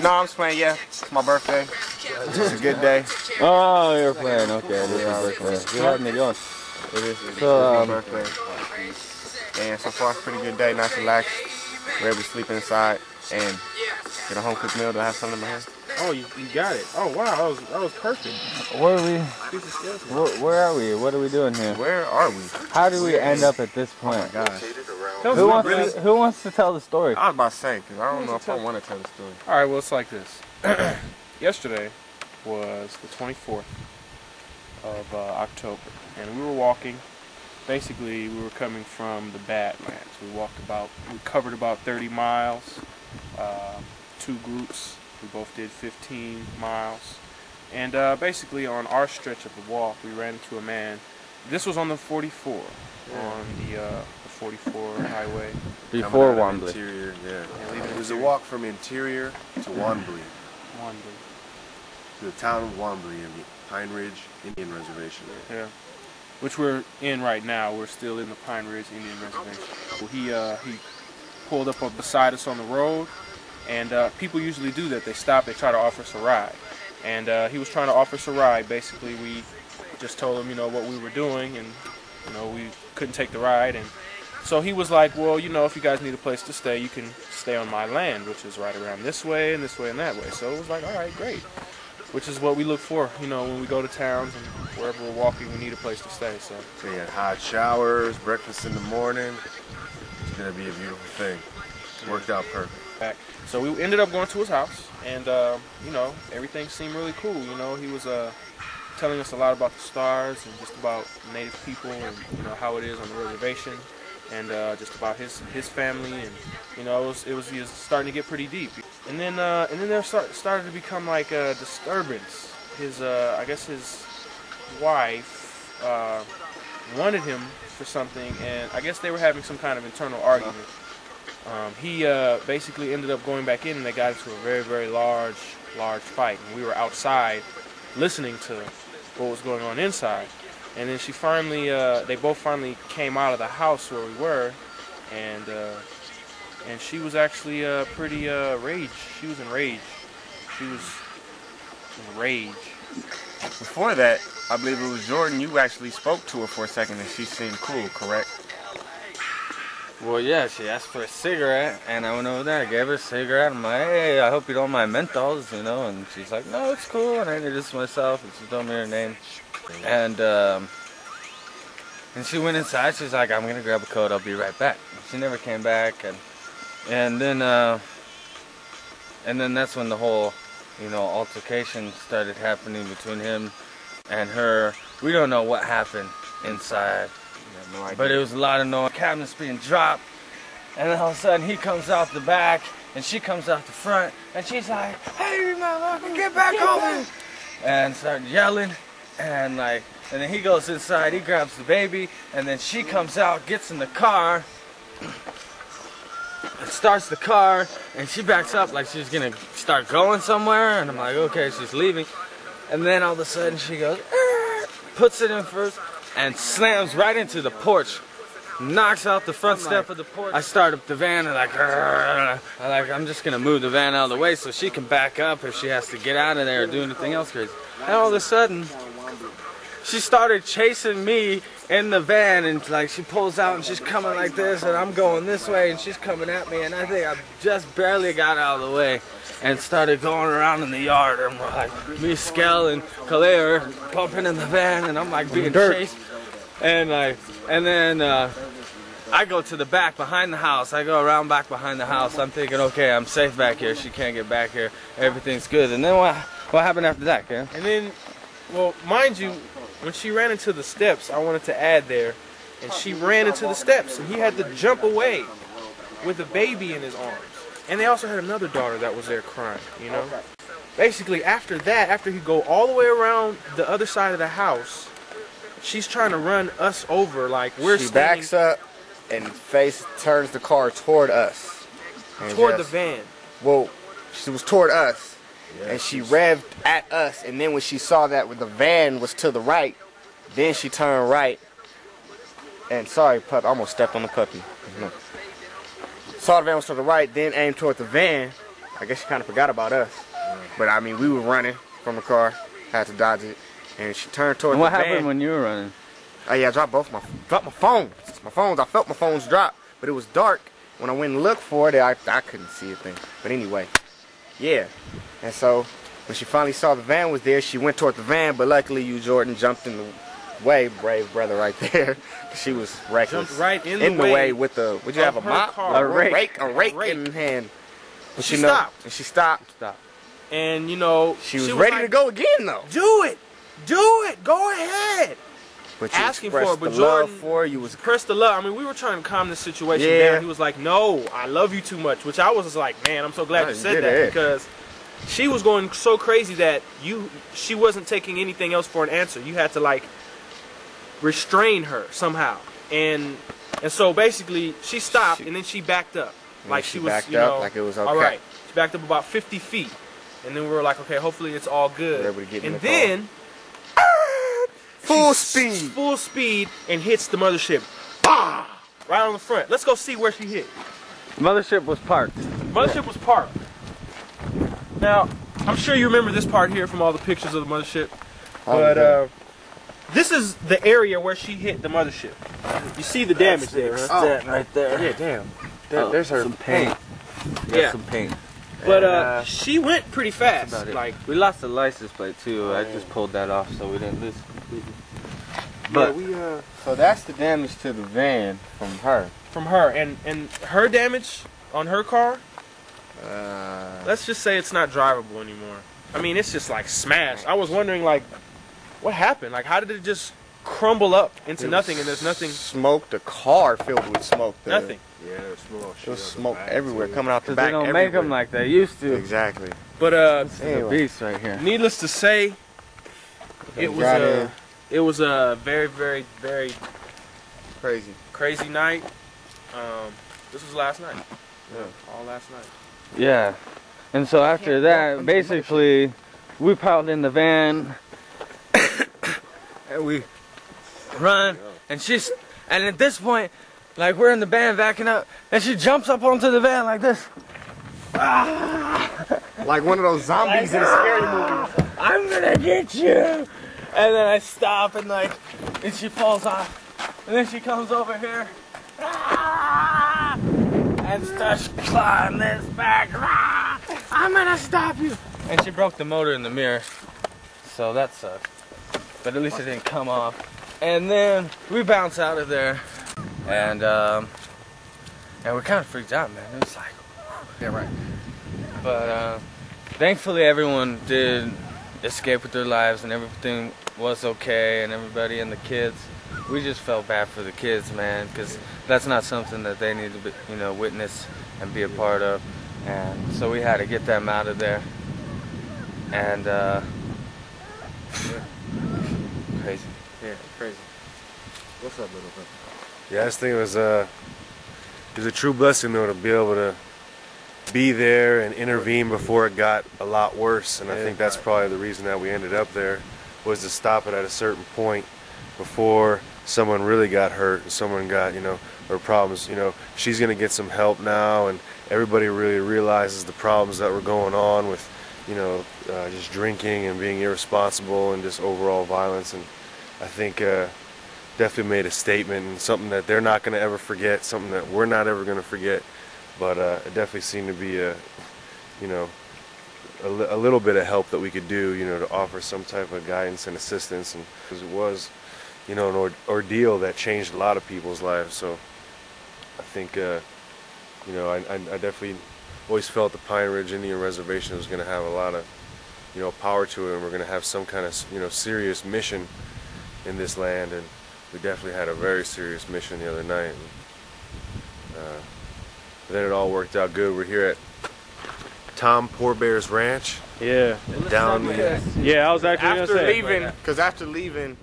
No, I'm just playing, yeah. It's my birthday. It's a good day. Oh, you're playing, okay. It is your birthday. You had me going. It is my birthday. And so far, it's a pretty good day. Nice, relaxed. We're able to sleep inside and get a home-cooked meal. Do I have something in my hand? Oh, you got it. Oh, wow. That was perfect. Where are we? Where are we? What are we doing here? Where are we? How did we end up at this point? Oh, my gosh. Who wants to tell the story? I was about to say, because I don't know if I want to tell the story. All right, well, it's like this. Yesterday was the 24th of October, and we were walking. Basically, we were coming from the Badlands. We covered about 30 miles, 2 groups. We both did 15 miles. And basically, on our stretch of the walk, we ran into a man. This was on the 44, on the 44 highway. Before Wambly. Interior, yeah. It was a walk from Interior to Wambly. To the town of Wambly in the Pine Ridge Indian Reservation. Yeah. Which we're in right now. We're still in the Pine Ridge Indian Reservation. Well, he pulled up beside us on the road, and people usually do that. They stop, they try to offer us a ride. And he was trying to offer us a ride. Basically, we just told him, what we were doing, and, we couldn't take the ride. And so he was like, well, if you guys need a place to stay, you can stay on my land, which is right around this way and that way. So it was like, all right, great. Which is what we look for, when we go to towns and wherever we're walking, we need a place to stay. So we had hot showers, breakfast in the morning. It's gonna be a beautiful thing. It worked out perfect. So we ended up going to his house, and everything seemed really cool. He was telling us a lot about the stars and just about Native people and how it is on the reservation, and just about his family, and it was starting to get pretty deep. And then there started to become like a disturbance. I guess his wife wanted him for something, and I guess they were having some kind of internal argument. He basically ended up going back in, and they got into a very, very large fight. And we were outside listening to what was going on inside. And then they both finally came out of the house where we were, and she was actually pretty rage. She was enraged. She was enraged. Before that, I believe it was Jordan, you actually spoke to her for a second and she seemed cool, correct? Well, yeah, she asked for a cigarette, and I went over there, I gave her a cigarette. I'm like, hey, I hope you don't mind menthols, and she's like, no, it's cool, and I introduced myself, and she told me her name. And she went inside. She's like, I'm gonna grab a coat, I'll be right back. She never came back, and then that's when the whole altercation started happening between him and her. We don't know what happened inside, but it was a lot of noise, cabinets being dropped, and then all of a sudden he comes out the back and she comes out the front, and she's like, hey, motherfucker, get back over, and started yelling. And then he goes inside, he grabs the baby, and then she comes out, gets in the car, and starts the car, and she backs up like she's gonna start going somewhere, and I'm like, okay, she's leaving. And then all of a sudden she goes, puts it in first, and slams right into the porch, knocks out the front step of the porch. I start up the van, and I'm just gonna move the van out of the way so she can back up if she has to get out of there or do anything else crazy. And all of a sudden, she started chasing me in the van, and she pulls out and she's coming like this, and I'm going this way and she's coming at me, and I think I just barely got out of the way and started going around in the yard, and me, Skell, and Khalil are bumping in the van, and I'm being chased, and then I go to the back behind the house. I go around back behind the house. I'm thinking, okay, I'm safe back here. She can't get back here. Everything's good. And then what happened after that, Ken? And then, well, mind you, when she ran into the steps, I wanted to add there, and she ran into the steps, and he had to jump away with a baby in his arms. And they also had another daughter that was there crying, Basically, after that, after he go all the way around the other side of the house, she's trying to run us over like we're She standing. backs up and turns the car toward us. Toward the van. Well, she was toward us. And she revved at us, and then when she saw that the van was to the right, then she turned right. And sorry, pup, I almost stepped on the puppy. Saw the van was to the right, then aimed toward the van, I guess she kind of forgot about us. But I mean, we were running from the car, had to dodge it, and she turned towards And what the van. happened when you were running? Oh yeah, I dropped my phones. I felt my phones drop, but it was dark. When I went and looked for it, I couldn't see a thing. But anyway, yeah. And so when she finally saw the van was there, she went toward the van. But luckily, you Jordan jumped in the way, brave brother, right there. She was reckless. Jumped right in the the way with the. Would you have a mop? car. A rake in hand. But She stopped. And she stopped. And you know, She was ready to go again though. Do it, go ahead. But you Asking for expressed it, but the love Jordan for her. You was pressed the love. I mean, we were trying to calm the situation Yeah. down. He was like, "No, I love you too much," which I was just like, "Man, I'm so glad you said that," because she was going so crazy that she wasn't taking anything else for an answer. You had to like restrain her somehow, and so basically she stopped and then she backed up, like she was, backed you know, up like it was okay. all right. She backed up about 50 feet, and then we were like, okay, hopefully it's all good. We're able to get in And the then full speed, and hits the mothership, bah! Right on the front. Let's go see where she hit. The mothership was parked. Mothership was parked. Now, I'm sure you remember this part here from all the pictures of the mothership. But this is the area where she hit the mothership. You see the damage there, huh? That right there. Yeah, damn. There's her some paint. Yeah. Some paint. But she went pretty fast. About it. Like, we lost the license plate too. I just pulled that off so we didn't lose it completely. But so that's the damage to the van from her. and her damage on her car, let's just say it's not drivable anymore. I mean, it's just like smashed. I was wondering, like, what happened? Like, how did it just crumble up into nothing and there's nothing? Smoke, the car filled with smoke. Nothing. Yeah, there's smoke. There was smoke everywhere coming out the Because back. they don't everywhere. make them like they used to. Exactly. But This is a Anyway. beast right here. needless to say, it was a very, very, very Crazy. crazy night. This was last night. Yeah. All last night. Yeah. And so after that, basically, we piled in the van and we run, and at this point, like, we're in the van backing up, and she jumps up onto the van like this. Like one of those zombies in a scary movie. I'm gonna get you! And then I stop and she falls off. And then she comes over here and starts clawing this back. I'm gonna stop you! And she broke the motor in the mirror. So that sucked. But at least it didn't come off. And then we bounce out of there. And we kind of freaked out, man. It was like, Yeah, right. but thankfully everyone did escape with their lives and everything was okay, and everybody and the kids. We just felt bad for the kids, man, because that's not something that they need to be, witness and be a part of. And so we had to get them out of there. And crazy. Yeah, crazy. What's up, little brother? Yeah, I just think it was a true blessing though to be able to be there and intervene before it got a lot worse. And I think that's probably the reason that we ended up there, was to stop it at a certain point before someone really got hurt and someone got, or problems. She's gonna get some help now, and everybody really realizes the problems that were going on with, just drinking and being irresponsible and just overall violence. And I think definitely made a statement, and something that they're not gonna ever forget, something that we're not ever gonna forget. But it definitely seemed to be a little bit of help that we could do, to offer some type of guidance and assistance. And because it was, an ordeal that changed a lot of people's lives. So I think, I definitely always felt the Pine Ridge Indian Reservation was going to have a lot of, power to it, and we're going to have some kind of, serious mission in this land. And we definitely had a very serious mission the other night. And, then it all worked out good. We're here at Tom Poorbear's Ranch. Yeah. Down the Yeah, I was actually After leaving, because after leaving,